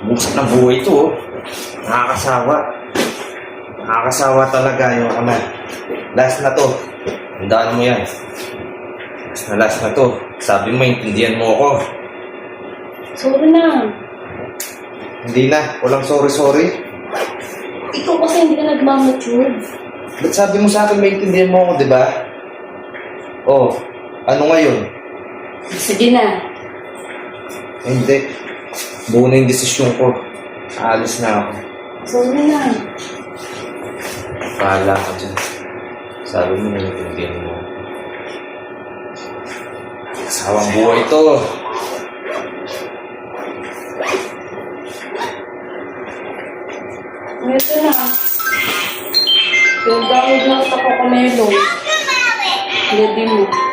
Buksan ng buhay ito, oh. Nakakasawa. Nakakasawa talaga yung ama. Last na to. Tandaan mo yan. Last na to. Sabi mo, intindihan mo ako. Sorry na. Hindi na. Walang sorry. Ikaw kasi hindi ka nagmamature. Ba't sabi mo sa akin, maintindihan mo ako, di ba? Oh, ano ngayon? Sige na. Hindi. Buo na yung desisyon ko. Aalis na ako. Sorry na. Pahala ka dyan. Sabi mo, maintindihan mo. Kasawang buhay ito. Ito na. Yung dahil lang ako kamelo. Hindi mo.